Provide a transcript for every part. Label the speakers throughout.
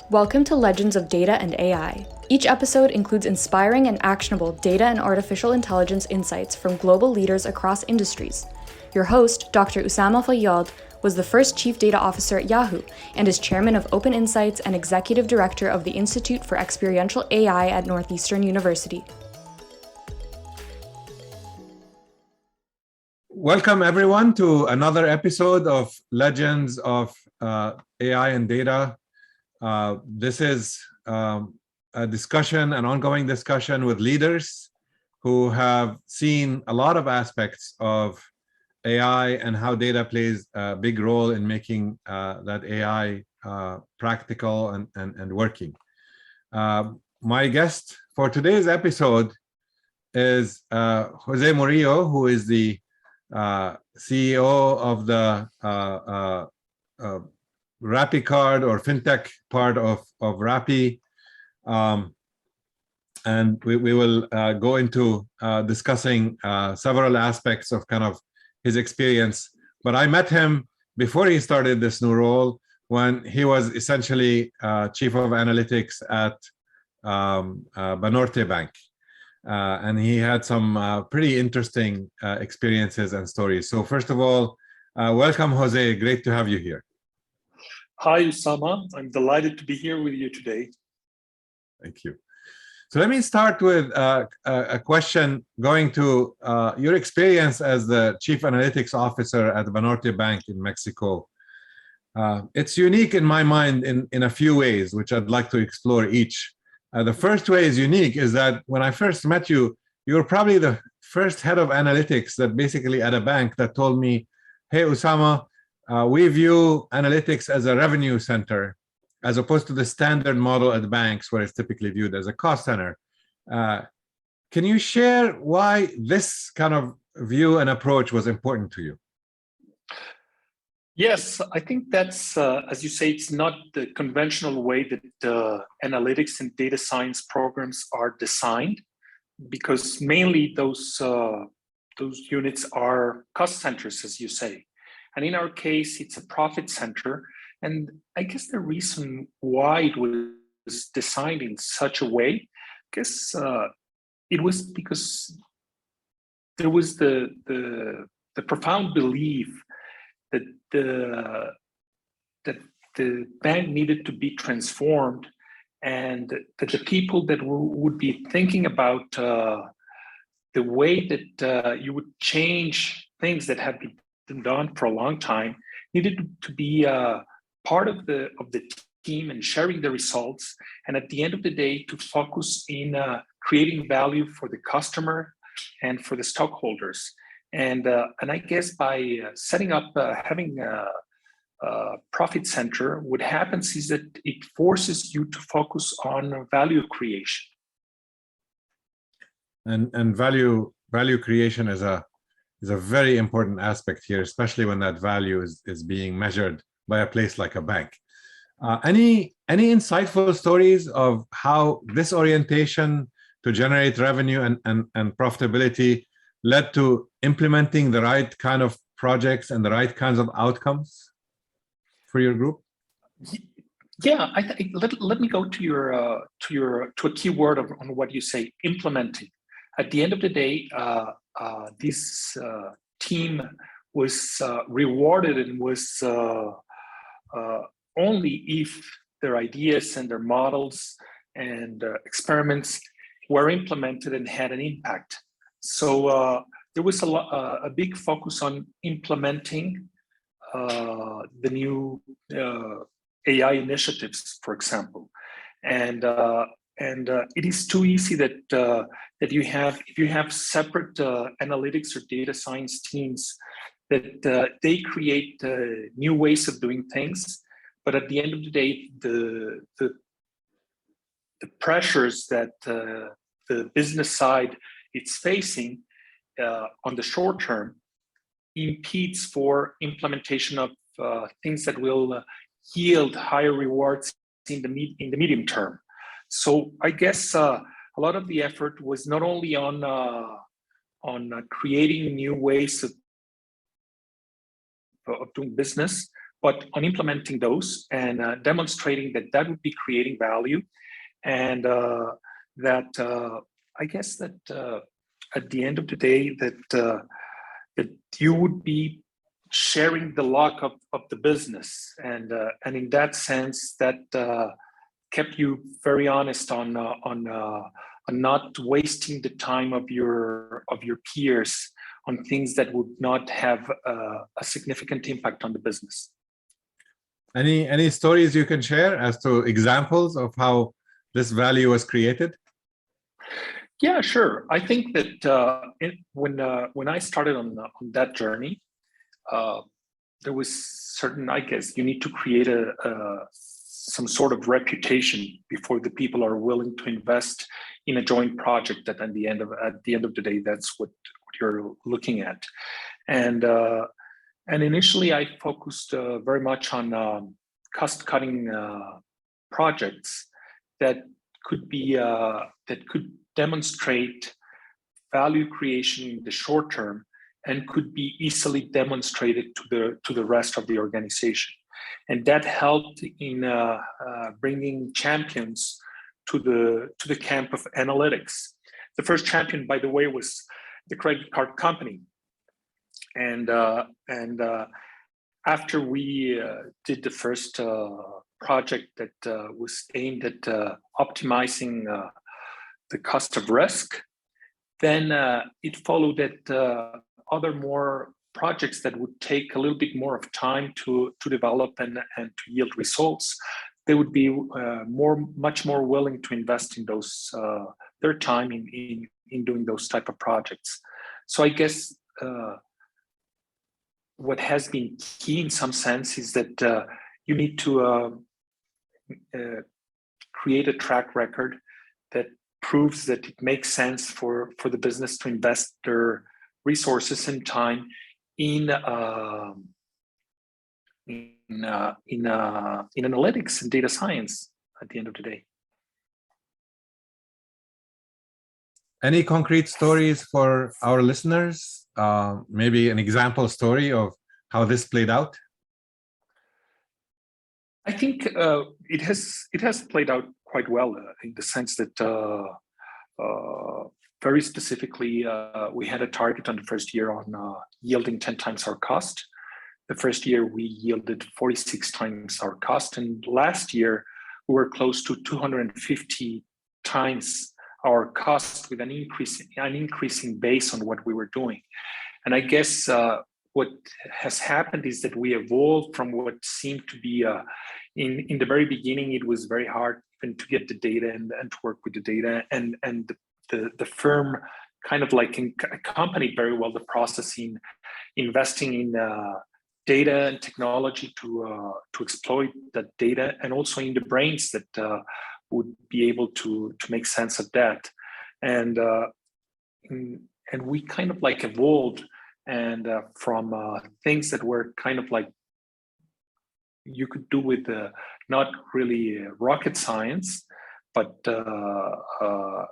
Speaker 1: Welcome to Legends of Data and AI. Each episode includes inspiring and actionable data and artificial intelligence insights from global leaders across industries. Your host, Dr. Usama Fayyad, was the first Chief Data Officer at Yahoo and is Chairman of Open Insights and Executive Director of the Institute for Experiential AI at Northeastern University.
Speaker 2: Welcome, everyone, to another episode of Legends of AI and Data. This is a discussion, an ongoing discussion with leaders who have seen a lot of aspects of AI and how data plays a big role in making that AI practical and working. My guest for today's episode is Jose Murillo, who is the CEO of the RappiCard or Fintech part of Rappi. And we will go into discussing several aspects of kind of his experience. But I met him before he started this new role when he was essentially Chief of Analytics at Banorte Bank. And he had some pretty interesting experiences and stories. So first of all, welcome, Jose. Great to have you here.
Speaker 3: Hi, Usama. I'm delighted to be here with you today.
Speaker 2: Thank you. So let me start with a question going to your experience as the Chief Analytics Officer at Banorte Bank in Mexico. It's unique in my mind in a few ways, which I'd like to explore each. The first way is unique is that when I first met you, you were probably the first head of analytics that basically at a bank that told me, hey, Usama, we view analytics as a revenue center, as opposed to the standard model at banks where it's typically viewed as a cost center. Can you share why this kind of view and approach was important to you?
Speaker 3: Yes, I think that's, as you say, it's not the conventional way that analytics and data science programs are designed, because mainly those units are cost centers, as you say. And in our case, it's a profit center. And I guess the reason why it was designed in such a way, I guess it was because there was the profound belief that the bank needed to be transformed, and that the people that would be thinking about the way that you would change things that have been done for a long time needed to be part of the team and sharing the results, and at the end of the day to focus in creating value for the customer and for the stockholders. And I guess by setting up having a profit center, what happens is that it forces you to focus on value creation. And
Speaker 2: value creation is a very important aspect here, especially when that value is being measured by a place like a bank. Any insightful stories of how this orientation to generate revenue and profitability led to implementing the right kind of projects and the right kinds of outcomes for your group?
Speaker 3: Yeah, let me go to a key word on what you say, implementing. At the end of the day, this team was rewarded and was only if their ideas and their models and experiments were implemented and had an impact. So there was a big focus on implementing the new AI initiatives, for example, and it is too easy that if you have separate analytics or data science teams, that they create new ways of doing things, but at the end of the day, the pressures that the business side it's facing on the short term impedes for implementation of things that will yield higher rewards in the medium term. So I guess a lot of the effort was not only on creating new ways of doing business, but on implementing those and demonstrating that that would be creating value, and that I guess that at the end of the day that you would be sharing the luck of the business, and in that sense that kept you very honest on not wasting the time of your peers on things that would not have a significant impact on the business.
Speaker 2: Any stories you can share as to examples of how this value was created?
Speaker 3: Yeah, sure. I think that when I started on that journey, there was certain, I guess, you need to create some sort of reputation before the people are willing to invest in a joint project. That at the end of the day, that's what you're looking at. And initially, I focused very much on cost-cutting projects that could be that could demonstrate value creation in the short term and could be easily demonstrated to the rest of the organization. And that helped in bringing champions to the camp of analytics. The first champion, by the way, was the credit card company. And after we did the first project that was aimed at optimizing the cost of risk, then it followed that other more projects that would take a little bit more of time to develop and to yield results, they would be much more willing to invest in those their time in doing those type of projects. So I guess what has been key in some sense is that you need to create a track record that proves that it makes sense for the business to invest their resources and time in analytics and data science at the end of the day.
Speaker 2: Any concrete stories for our listeners? Maybe an example story of how this played out?
Speaker 3: I think it has played out quite well in the sense that very specifically, we had a target on the first year on yielding 10 times our cost. The first year we yielded 46 times our cost, and last year we were close to 250 times our cost with an increasing base on what we were doing. And I guess what has happened is that we evolved from what seemed to be in the very beginning, it was very hard even to get the data and to work with the data, and the firm kind of like accompanied very well the process in investing in data and technology to exploit that data, and also in the brains that would be able to make sense of that. And we kind of like evolved, and from things that were kind of like you could do with not really rocket science, but to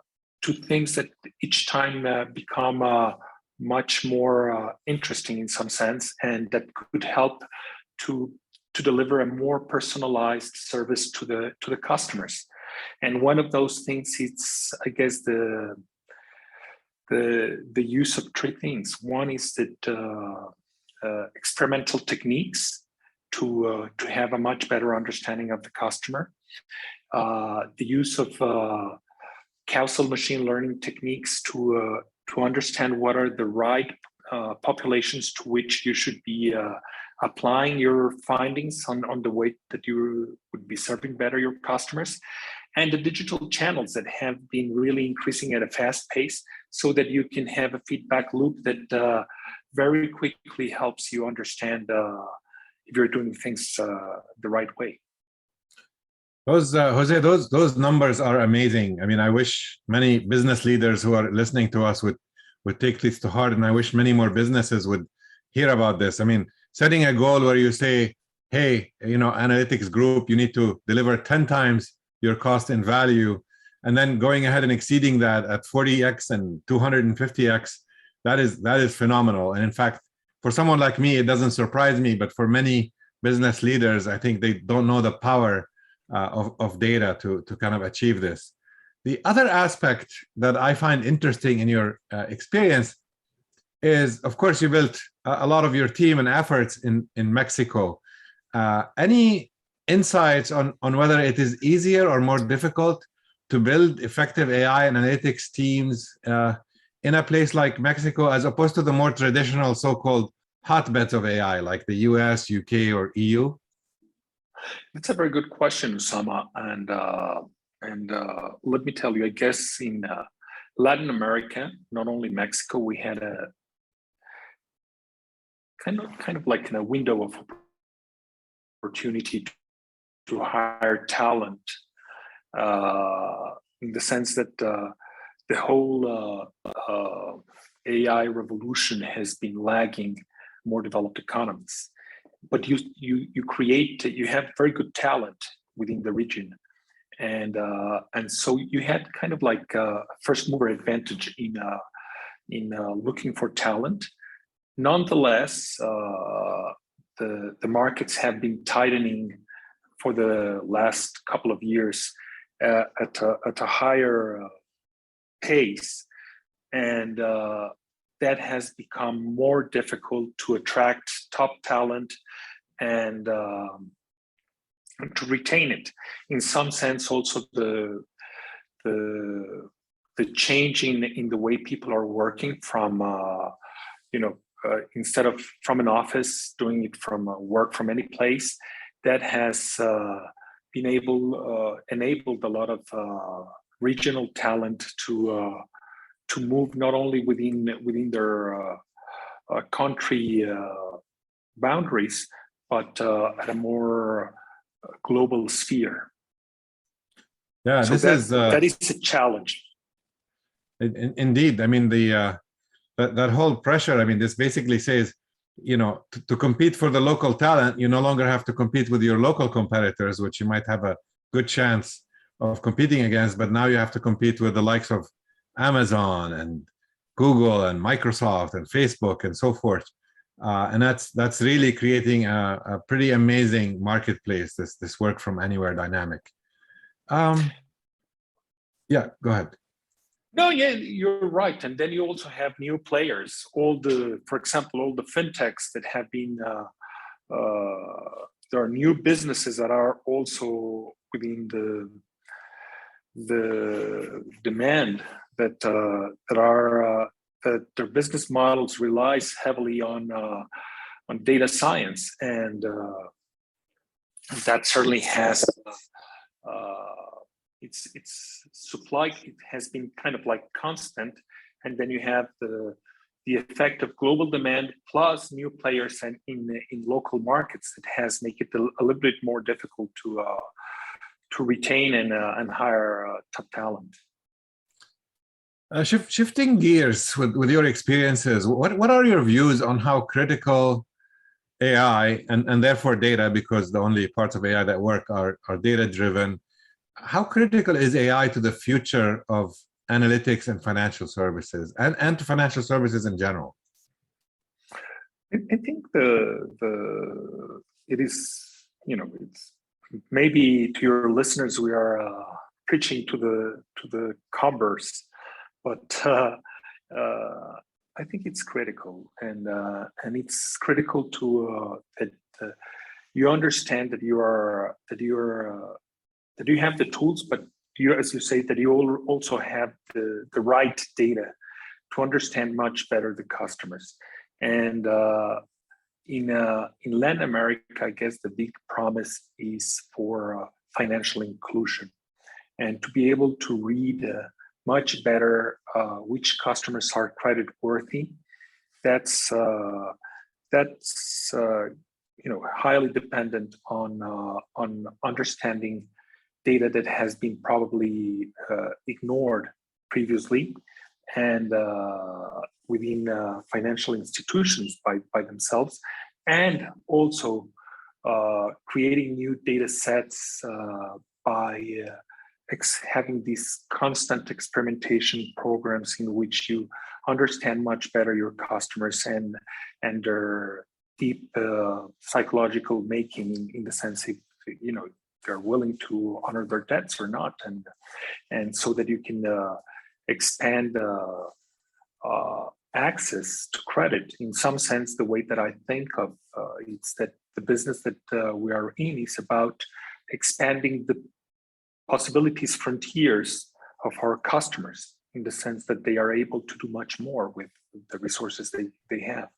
Speaker 3: things that each time become much more interesting in some sense, and that could help to deliver a more personalized service to the customers. And one of those things is, I guess, the use of three things. One is that experimental techniques to have a much better understanding of the customer. The use of causal machine learning techniques to understand what are the right populations to which you should be applying your findings on the way that you would be serving better your customers, and the digital channels that have been really increasing at a fast pace, so that you can have a feedback loop that very quickly helps you understand if you're doing things the right way.
Speaker 2: Those Jose, those numbers are amazing. I mean, I wish many business leaders who are listening to us would take this to heart, and I wish many more businesses would hear about this. I mean, setting a goal where you say, hey, analytics group, you need to deliver 10 times your cost and value, and then going ahead and exceeding that at 40x and 250x, that is phenomenal. And in fact, for someone like me, it doesn't surprise me, but for many business leaders, I think they don't know the power of data to kind of achieve this. The other aspect that I find interesting in your experience is, of course, you built a lot of your team and efforts in Mexico. Any insights on whether it is easier or more difficult to build effective AI and analytics teams in a place like Mexico, as opposed to the more traditional so-called hotbeds of AI, like the US, UK, or EU?
Speaker 3: It's a very good question, Usama. And let me tell you, I guess in Latin America, not only Mexico, we had a kind of like in a window of opportunity to hire talent, in the sense that the whole AI revolution has been lagging more developed economies. But you have very good talent within the region, and so you had kind of like a first mover advantage in looking for talent. Nonetheless, the markets have been tightening for the last couple of years at a higher pace, and that has become more difficult to attract top talent and to retain it. In some sense, also the change in the way people are working from instead of from an office, doing it from work from any place, that has enabled a lot of regional talent to move not only within their country boundaries, but at a more global sphere.
Speaker 2: Yeah,
Speaker 3: so that is a challenge.
Speaker 2: Indeed. I mean, that whole pressure, I mean, this basically says, to compete for the local talent, you no longer have to compete with your local competitors, which you might have a good chance of competing against, but now you have to compete with the likes of Amazon and Google and Microsoft and Facebook and so forth. And that's really creating a pretty amazing marketplace, this work from anywhere dynamic. Yeah, go ahead.
Speaker 3: No, yeah, you're right. And then you also have new players. For example, all the fintechs that have been, there are new businesses that are also within the demand that their business models relies heavily on data science, and that certainly has its supply. It has been kind of like constant, and then you have the effect of global demand plus new players and in local markets that has make it a little bit more difficult to retain and hire top talent.
Speaker 2: Shifting gears with your experiences, what are your views on how critical AI and therefore data, because the only parts of AI that work are data driven, how critical is AI to the future of analytics and financial services and to financial services in general?
Speaker 3: I think it is, it's maybe to your listeners, we are preaching to the cobblers, but I think it's critical, and it's critical to that you understand that you have the tools, but as you say, that you also have the right data to understand much better the customers. And in Latin America, I guess the big promise is for financial inclusion, and to be able to read much better which customers are credit worthy. That's highly dependent on understanding data that has been probably ignored previously, and within financial institutions by themselves, and also creating new data sets by having these constant experimentation programs in which you understand much better your customers and their deep psychological making in the sense if they're willing to honor their debts or not, and so that you can expand access to credit. In some sense, the way that I think of it's that the business that we are in is about expanding the possibilities, frontiers of our customers, in the sense that they are able to do much more with the resources they have.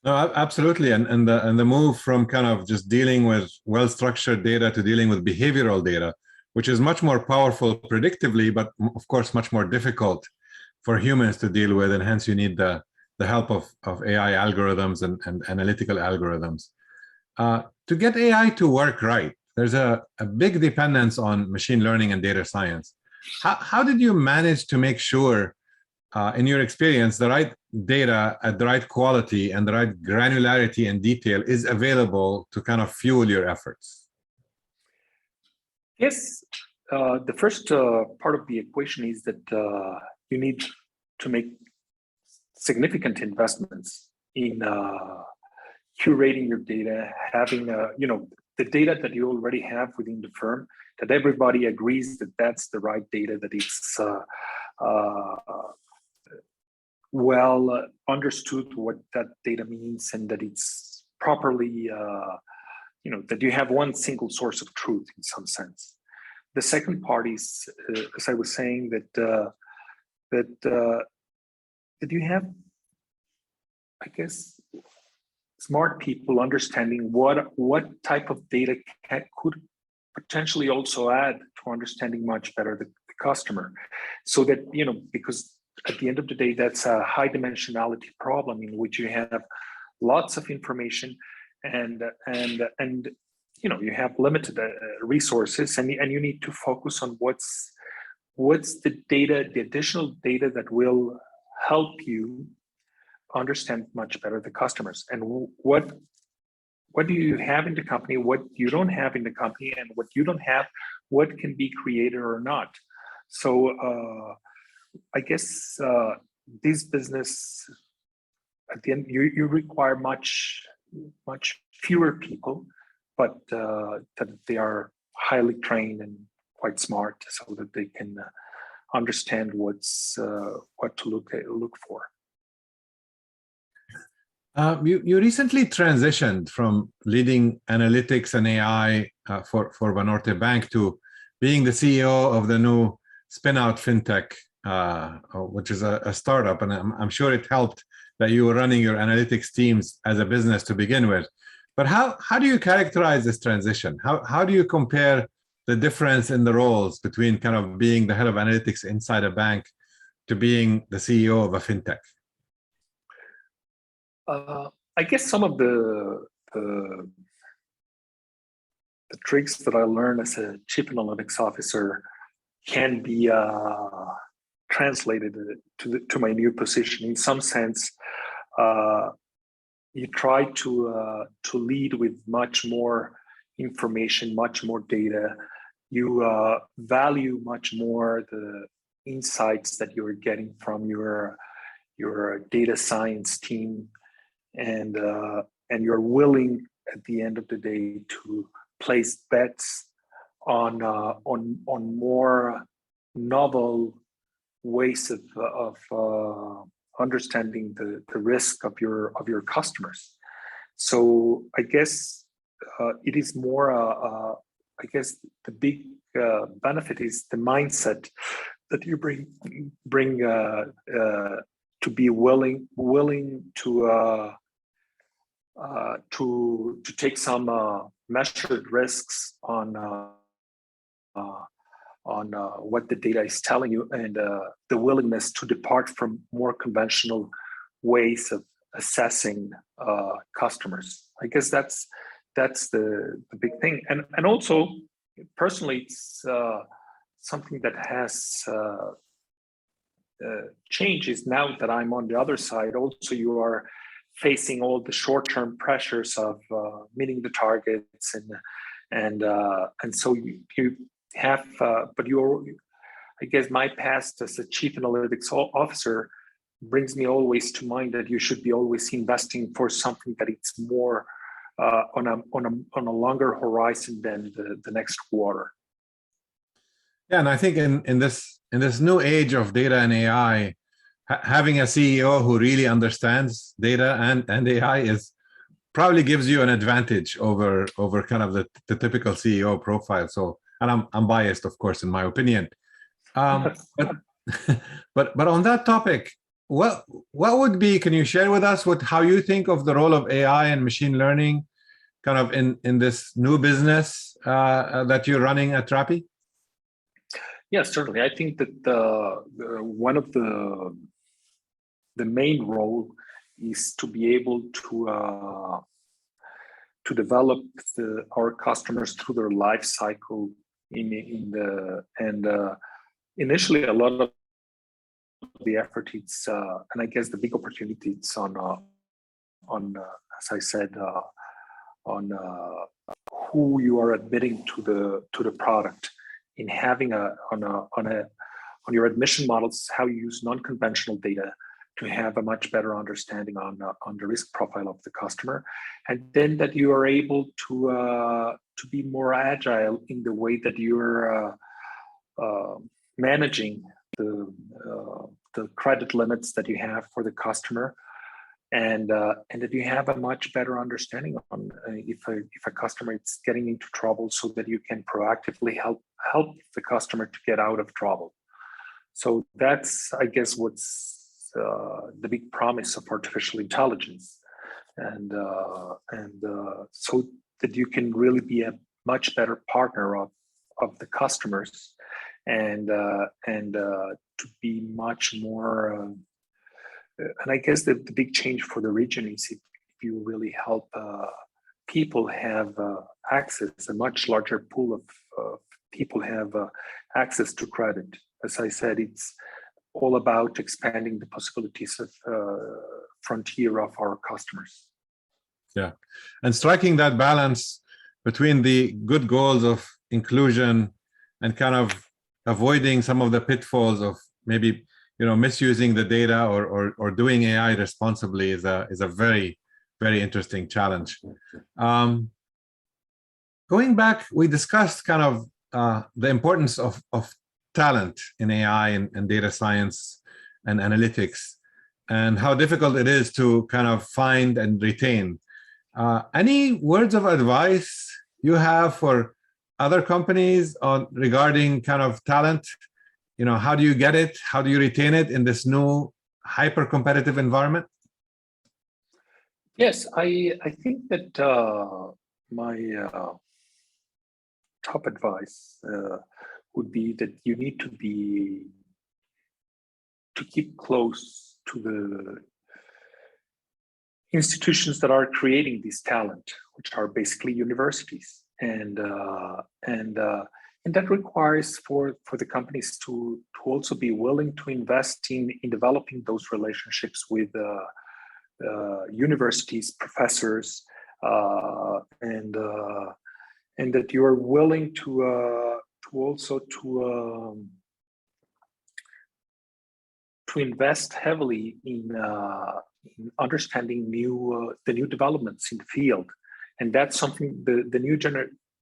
Speaker 2: No, absolutely, and the move from kind of just dealing with well-structured data to dealing with behavioral data, which is much more powerful predictively, but of course much more difficult for humans to deal with, and hence you need the help of AI algorithms and analytical algorithms. To get AI to work right, there's a big dependence on machine learning and data science. How did you manage to make sure, in your experience, the right data at the right quality and the right granularity and detail is available to kind of fuel your efforts?
Speaker 3: Yes, the first part of the equation is that you need to make significant investments in curating your data, having the data that you already have within the firm, that everybody agrees that that's the right data, that it's well understood what that data means, and that it's properly, that you have one single source of truth in some sense. The second part is, as I was saying, that you have, I guess, smart people understanding what type of data could potentially also add to understanding much better the customer, so that because at the end of the day, that's a high dimensionality problem in which you have lots of information and you have limited resources, and you need to focus on what's the data, the additional data that will help you understand much better the customers, and what do you have in the company, what you don't have in the company, and what you don't have, what can be created or not. So I guess this business, at the end, you require much fewer people, but that they are highly trained and quite smart, so that they can understand what to look for.
Speaker 2: You recently transitioned from leading analytics and AI for Banorte Bank to being the CEO of the new spin-out Fintech, which is a startup, and I'm sure it helped that you were running your analytics teams as a business to begin with. But how do you characterize this transition? How do you compare the difference in the roles between kind of being the head of analytics inside a bank to being the CEO of a Fintech?
Speaker 3: I guess some of the tricks that I learned as a chief analytics officer can be translated to my new position. In some sense, you try to lead with much more information, much more data. You value much more the insights that you're getting from your data science team, and you're willing at the end of the day to place bets on more novel ways of understanding the risk of your customers. So I guess it is more. I guess the big benefit is the mindset that you bring to be willing to take some measured risks on what the data is telling you, and the willingness to depart from more conventional ways of assessing customers. I guess that's the big thing, and also personally, it's something that has changes now that I'm on the other side. Also, you are facing all the short-term pressures of meeting the targets, and so you have, but I guess my past as a chief analytics officer brings me always to mind that you should be always investing for something that it's more on a longer horizon than the next quarter.
Speaker 2: Yeah, and I think in this new age of data and AI, having a CEO who really understands data and AI is probably gives you an advantage over kind of the typical CEO profile. So, and I'm biased, of course, in my opinion. But on that topic, what would be? Can you share with us how you think of the role of AI and machine learning, kind of in this new business that you're running at Rappi?
Speaker 3: Yes, certainly. I think that one of the main role is to be able to develop our customers through their life cycle initially a lot of the effort it's and I guess the big opportunity it's on as I said on who you are admitting to the product, in having on your admission models, how you use non-conventional data to have a much better understanding on the risk profile of the customer, and then that you are able to be more agile in the way that you're managing the credit limits that you have for the customer, and that you have a much better understanding on if a customer is getting into trouble, so that you can proactively help the customer to get out of trouble. So that's, I guess, what's the big promise of artificial intelligence, and so that you can really be a much better partner of the customers, and to be much more. And I guess the big change for the region is if you really help people have access, a much larger pool of people have access to credit. As I said, it's all about expanding the possibilities of frontier of our customers.
Speaker 2: Yeah, and striking that balance between the good goals of inclusion and kind of avoiding some of the pitfalls of maybe misusing the data or doing AI responsibly is a very, very interesting challenge. Going back, we discussed kind of the importance of talent in AI and data science and analytics, and how difficult it is to kind of find and retain. Any words of advice you have for other companies regarding kind of talent? How do you get it? How do you retain it in this new hyper-competitive environment?
Speaker 3: Yes, I think that my top advice would be that you need to keep close to the institutions that are creating this talent, which are basically universities, and that requires for the companies to also be willing to invest in developing those relationships with universities, professors, and that you are willing to also to invest heavily in understanding the new developments in the field. And that's something the new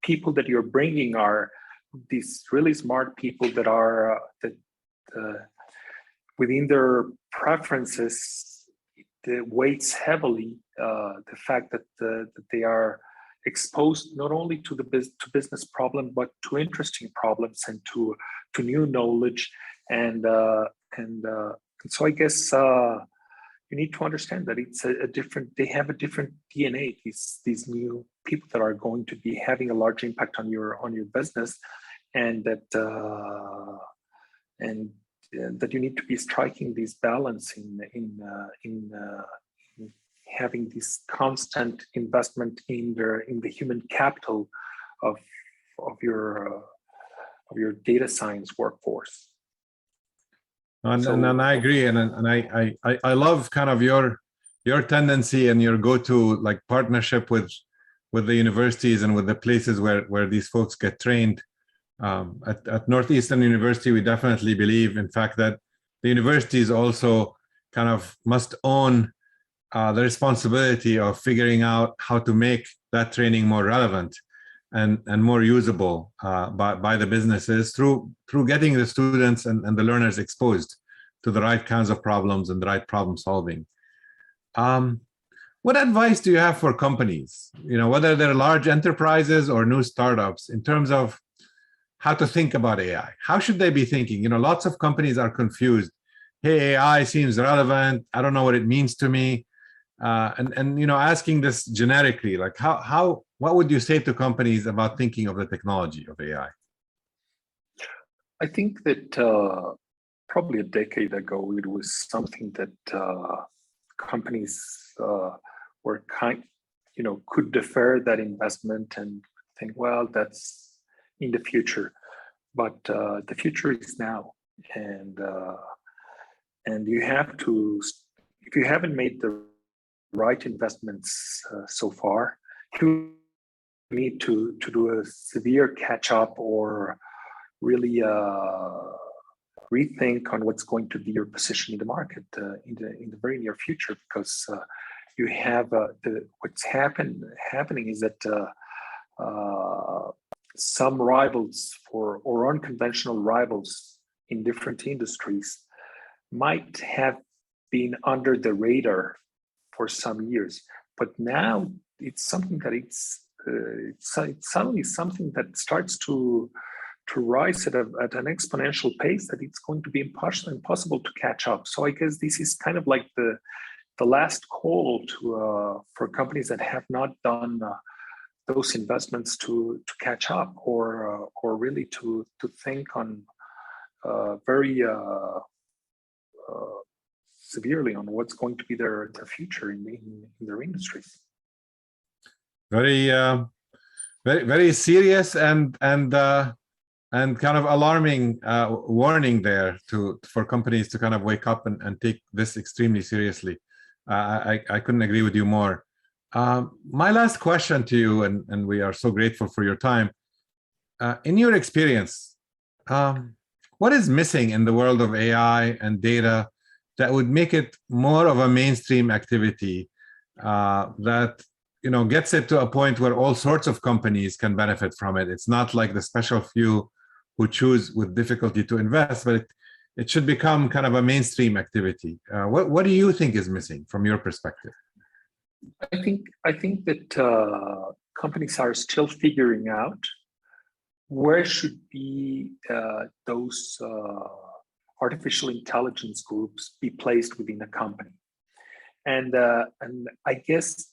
Speaker 3: people that you're bringing are these really smart people that are within their preferences. It weighs heavily the fact that they are exposed not only to business problem, but to interesting problems and to new knowledge, and so I guess you need to understand that it's they have a different DNA. These new people that are going to be having a large impact on your business, and that you need to be striking this balance in having this constant investment in the human capital of your data science workforce.
Speaker 2: And I agree, and I love kind of your tendency and your go-to like partnership with the universities and with the places where these folks get trained. At Northeastern University, we definitely believe, in fact, that the universities also kind of must own the responsibility of figuring out how to make that training more relevant and more usable by the businesses through getting the students and the learners exposed to the right kinds of problems and the right problem solving. What advice do you have for companies, whether they're large enterprises or new startups, in terms of how to think about AI? How should they be thinking? Lots of companies are confused. Hey, AI seems relevant. I don't know what it means to me. And asking this generically, like what would you say to companies about thinking of the technology of AI?
Speaker 3: I think that probably a decade ago, it was something that companies were could defer that investment and think, well, that's in the future. But the future is now, and you have to, if you haven't made the right investments so far, you need to do a severe catch up or really rethink on what's going to be your position in the market in the very near future, because you have what's happening is that some rivals or unconventional rivals in different industries might have been under the radar for some years, but now it's something that it's suddenly something that starts to rise at an exponential pace, that it's going to be impossible to catch up. So I guess this is kind of like the last call to for companies that have not done those investments to catch up, or really to think on very severely on what's going to be their future in their industries.
Speaker 2: Very, very serious and kind of alarming warning there for companies to kind of wake up and take this extremely seriously. I couldn't agree with you more. My last question to you, and we are so grateful for your time. In your experience, what is missing in the world of AI and data that would make it more of a mainstream activity that gets it to a point where all sorts of companies can benefit from it? It's not like the special few who choose with difficulty to invest, but it should become kind of a mainstream activity. What do you think is missing from your perspective?
Speaker 3: I think that companies are still figuring out where should be those artificial intelligence groups be placed within a company, and I guess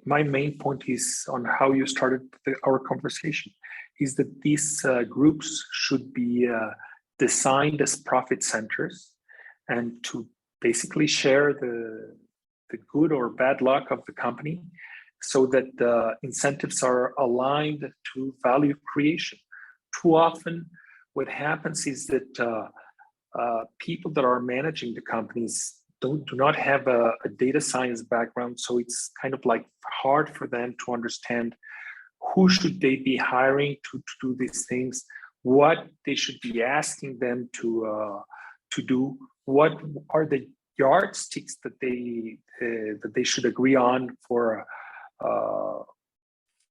Speaker 3: my main point is on how you started our conversation, is that these groups should be designed as profit centers, and to basically share the good or bad luck of the company, so that the incentives are aligned to value creation. Too often, what happens is that people that are managing the companies do not have a data science background, so it's kind of like hard for them to understand who should they be hiring to do these things, what they should be asking them to do, what are the yardsticks that they should agree on for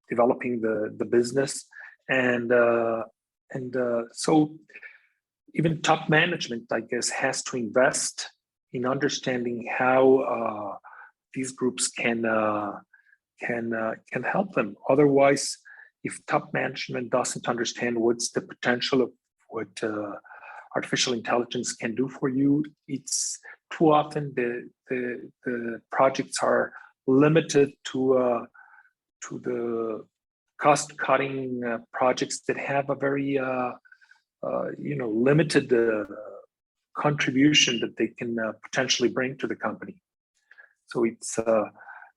Speaker 3: developing the business, and so even top management, I guess, has to invest in understanding how these groups can help them. Otherwise, if top management doesn't understand what's the potential of what artificial intelligence can do for you, it's too often the projects are limited to the cost-cutting projects that have a very limited contribution that they can potentially bring to the company. So it's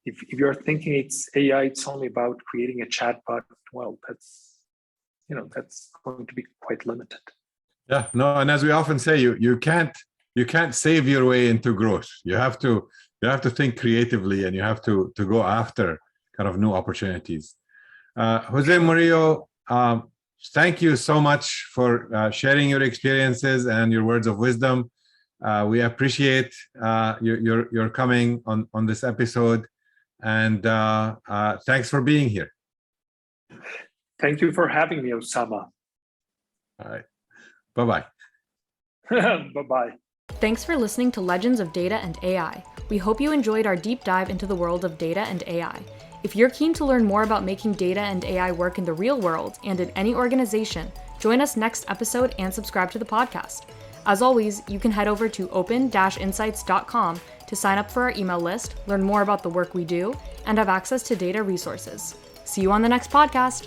Speaker 3: if you're thinking it's AI, it's only about creating a chatbot, well, that's going to be quite limited.
Speaker 2: Yeah, no, and as we often say, you can't save your way into growth. You have to think creatively, and you have to go after kind of new opportunities. Jose Murillo, thank you so much for sharing your experiences and your words of wisdom. We appreciate your coming on this episode, and thanks for being here.
Speaker 3: Thank you for having me, Usama.
Speaker 2: All right. Bye-bye.
Speaker 3: Bye-bye.
Speaker 1: Thanks for listening to Legends of Data and AI. We hope you enjoyed our deep dive into the world of data and AI. If you're keen to learn more about making data and AI work in the real world and in any organization, join us next episode and subscribe to the podcast. As always, you can head over to open-insights.com to sign up for our email list, learn more about the work we do, and have access to data resources. See you on the next podcast.